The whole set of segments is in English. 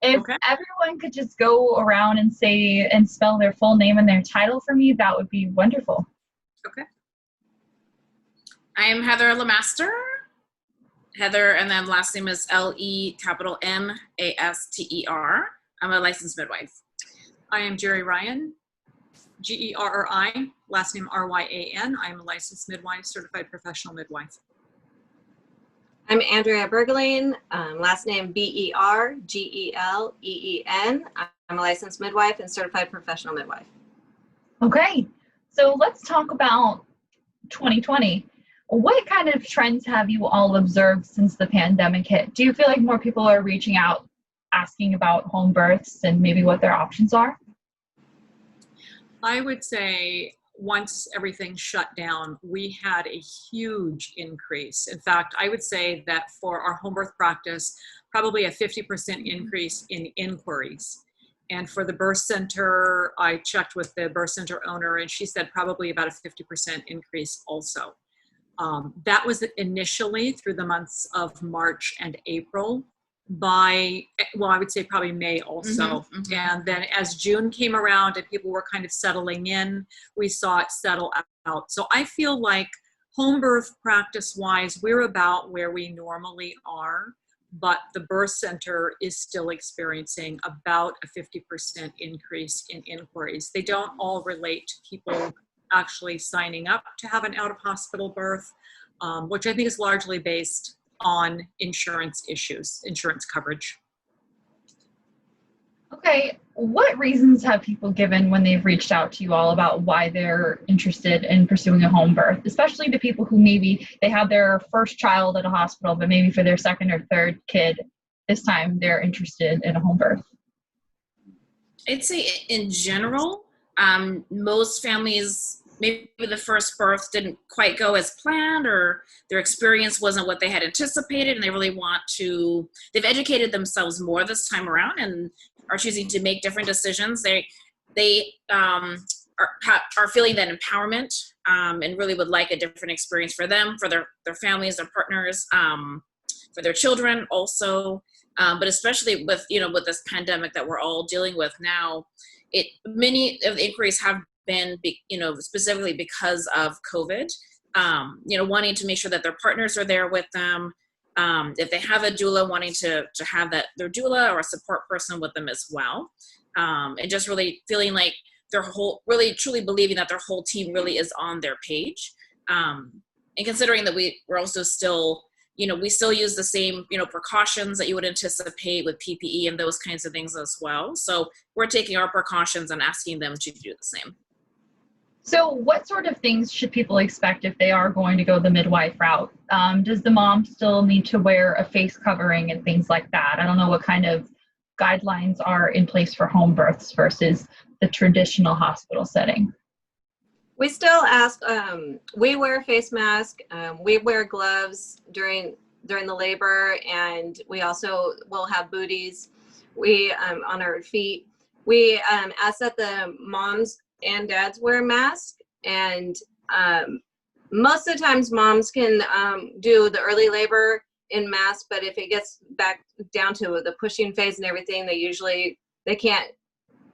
If Okay. everyone could just go around and say and spell their full name and their title for me, that would be wonderful. Okay. I am Heather Lemaster. Heather, and then last name is Lemaster. I'm a licensed midwife. I am Jerry Ryan, Gerri, last name Ryan. I am a licensed midwife, certified professional midwife. I'm Andrea Bergeline, last name Bergelen. I'm a licensed midwife and certified professional midwife. Okay, so let's talk about 2020. What kind of trends have you all observed since the pandemic hit? Do you feel like more people are reaching out, asking about home births and maybe what their options are? I would say once everything shut down, we had a huge increase. In fact, I would say that for our home birth practice, probably a 50% increase in inquiries. And for the birth center, I checked with the birth center owner and she said probably about a 50% increase also. That was initially through the months of March and April. I would say probably May also. And then as June came around and people were kind of settling in, we saw it settle out. So I feel like home birth practice wise, we're about where we normally are, but the birth center is still experiencing about a 50% increase in inquiries. They don't all relate to people actually signing up to have an out-of-hospital birth, which I think is largely based on insurance issues, insurance coverage. Okay, what reasons have people given when they've reached out to you all about why they're interested in pursuing a home birth, especially the people who maybe they had their first child at a hospital, but maybe for their second or third kid, this time they're interested in a home birth? I'd say in general, most families, maybe the first birth didn't quite go as planned or their experience wasn't what they had anticipated and they really they've educated themselves more this time around and are choosing to make different decisions. They are feeling that empowerment and really would like a different experience for them, for their families, their partners, for their children also. But especially with this pandemic that we're all dealing with now, many of the inquiries have been, specifically because of COVID, wanting to make sure that their partners are there with them. If they have a doula, wanting to have their doula or a support person with them as well. And just really feeling like really truly believing that their whole team really is on their page. And considering that we're also still, we still use the same, precautions that you would anticipate with PPE and those kinds of things as well. So we're taking our precautions and asking them to do the same. So what sort of things should people expect if they are going to go the midwife route? Does the mom still need to wear a face covering and things like that? I don't know what kind of guidelines are in place for home births versus the traditional hospital setting. We still ask, we wear a face mask, we wear gloves during the labor, and we also will have booties on our feet. We ask that the moms and dads wear a mask, and most of the times moms can do the early labor in mask, but if it gets back down to the pushing phase and everything, they can't,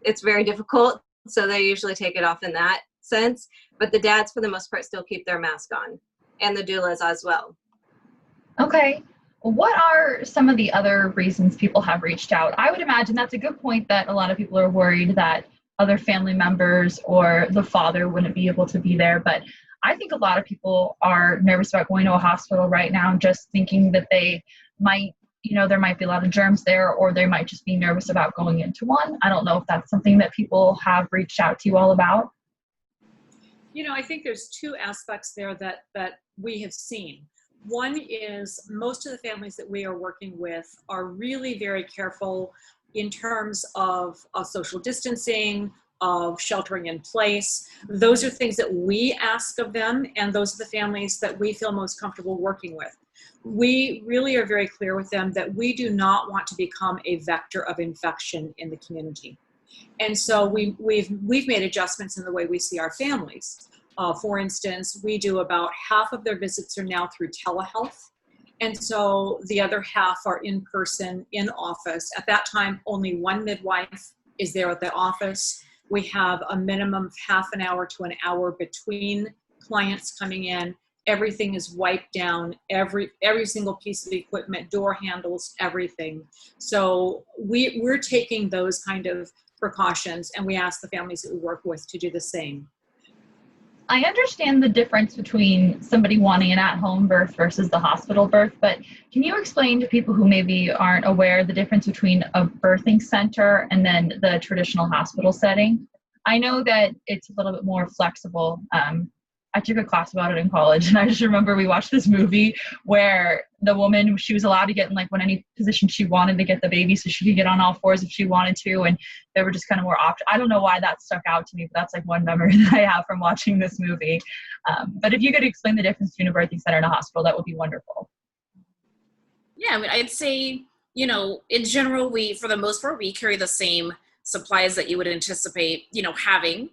it's very difficult, so they usually take it off in that sense. But the dads for the most part still keep their mask on, and the doulas as well. Okay, what are some of the other reasons people have reached out? I would imagine that's a good point, that a lot of people are worried that other family members or the father wouldn't be able to be there. But I think a lot of people are nervous about going to a hospital right now, just thinking that they might, there might be a lot of germs there, or they might just be nervous about going into one. I don't know if that's something that people have reached out to you all about. I think there's two aspects there that we have seen. One is most of the families that we are working with are really very careful in terms of social distancing, of sheltering in place. Those are things that we ask of them, and those are the families that we feel most comfortable working with. We really are very clear with them that we do not want to become a vector of infection in the community. And so we've made adjustments in the way we see our families. For instance, we do about half of their visits are now through telehealth, And so the other half are in person, in office. At that time, only one midwife is there at the office. We have a minimum of half an hour to an hour between clients coming in. Everything is wiped down, every single piece of equipment, door handles, everything. So we're taking those kind of precautions, and we ask the families that we work with to do the same. I understand the difference between somebody wanting an at-home birth versus the hospital birth, but can you explain to people who maybe aren't aware the difference between a birthing center and then the traditional hospital setting? I know that it's a little bit more flexible. I took a class about it in college, and I just remember we watched this movie where the woman, she was allowed to get in like any position she wanted to get the baby, so she could get on all fours if she wanted to, and there were just kind of more options. I don't know why that stuck out to me, but that's like one memory that I have from watching this movie. But if you could explain the difference between a birthing center and a hospital, that would be wonderful. Yeah, I mean, I'd say, in general, for the most part, we carry the same supplies that you would anticipate, having.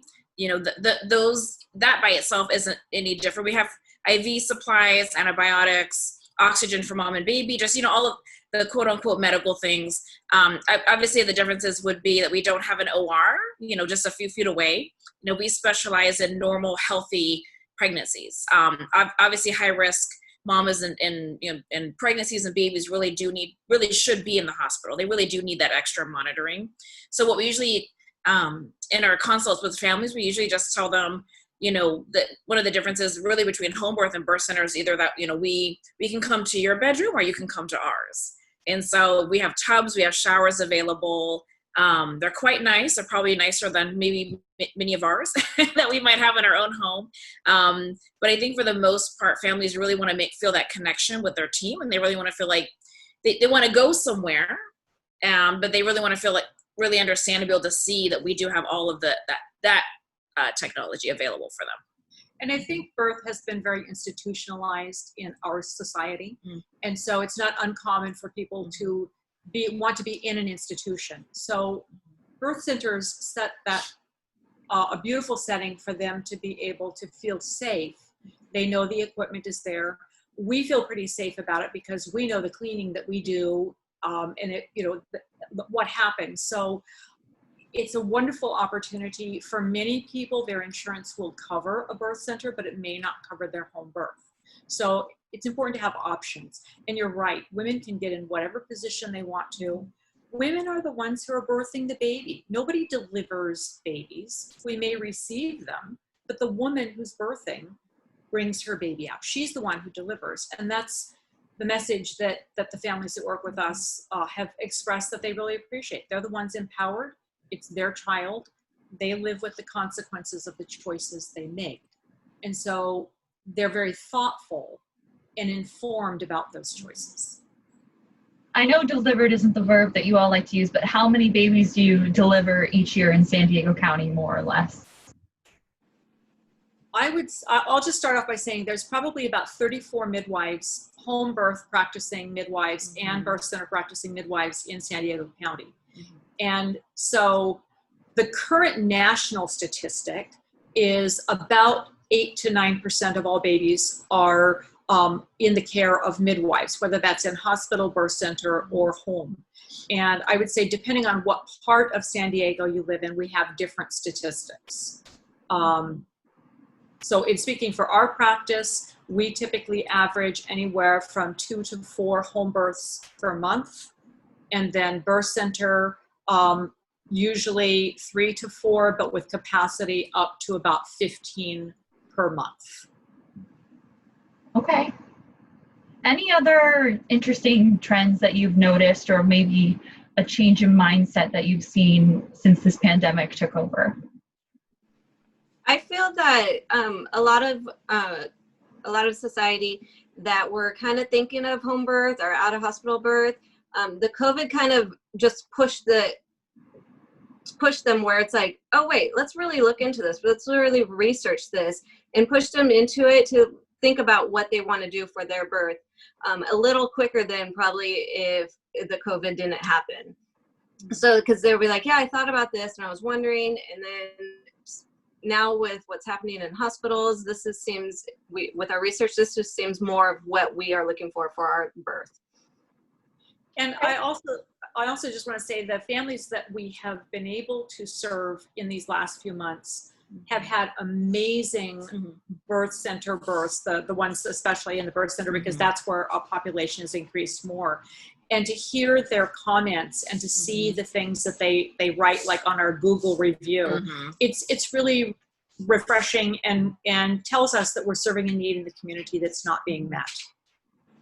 Those, that by itself isn't any different. We have IV supplies, antibiotics, oxygen for mom and baby, just, all of the quote unquote medical things. Obviously the differences would be that we don't have an OR, just a few feet away. We specialize in normal, healthy pregnancies. Obviously high risk mamas and pregnancies and babies really should be in the hospital. They really do need that extra monitoring. So what we usually, in our consults with families, we usually just tell them, that one of the differences really between home birth and birth centers, either that, we can come to your bedroom or you can come to ours. And so we have tubs, we have showers available. They're quite nice. They're probably nicer than maybe many of ours that we might have in our own home. But I think for the most part, families really want to feel that connection with their team, and they really want to feel like they want to go somewhere, but they really want to feel like really understand and be able to see that we do have all of that technology available for them. And I think birth has been very institutionalized in our society. And so it's not uncommon for people to want to be in an institution. So birth centers set that a beautiful setting for them to be able to feel safe. They know the equipment is there. We feel pretty safe about it because we know the cleaning that we do, and it, what happens. So it's a wonderful opportunity for many people. Their insurance will cover a birth center, but it may not cover their home birth. So it's important to have options. And you're right, women can get in whatever position they want to. Women are the ones who are birthing the baby. Nobody delivers babies. We may receive them, but the woman who's birthing brings her baby out. She's the one who delivers. And that's the message that the families that work with us have expressed that they really appreciate. They're the ones empowered. It's their child. They live with the consequences of the choices they make. And so they're very thoughtful and informed about those choices. I know delivered isn't the verb that you all like to use, but how many babies do you deliver each year in San Diego County, more or less? I'll just start off by saying there's probably about 34 midwives, home birth practicing midwives, and birth center practicing midwives in San Diego County. And so the current national statistic is about 8 to 9% of all babies are in the care of midwives, whether that's in hospital, birth center, or home. And I would say, depending on what part of San Diego you live in, we have different statistics. So in speaking for our practice, we typically average anywhere from 2 to 4 home births per month. And then birth center, usually 3 to 4, but with capacity up to about 15 per month. Okay. Any other interesting trends that you've noticed, or maybe a change in mindset that you've seen since this pandemic took over? I feel that a lot of society that were kind of thinking of home birth or out of hospital birth, the COVID kind of just pushed them where it's like, oh wait, let's really look into this. Let's really research this, and push them into it to think about what they want to do for their birth a little quicker than probably if the COVID didn't happen. So, because they'll be like, yeah, I thought about this and I was wondering, and then now with what's happening in hospitals, this seems with our research, this just seems more of what we are looking for our birth. And I also just want to say the families that we have been able to serve in these last few months have had amazing birth center births, the ones especially in the birth center, because that's where our population has increased more. And to hear their comments and to see the things that they write, like on our Google review, it's really refreshing and tells us that we're serving a need in the community that's not being met.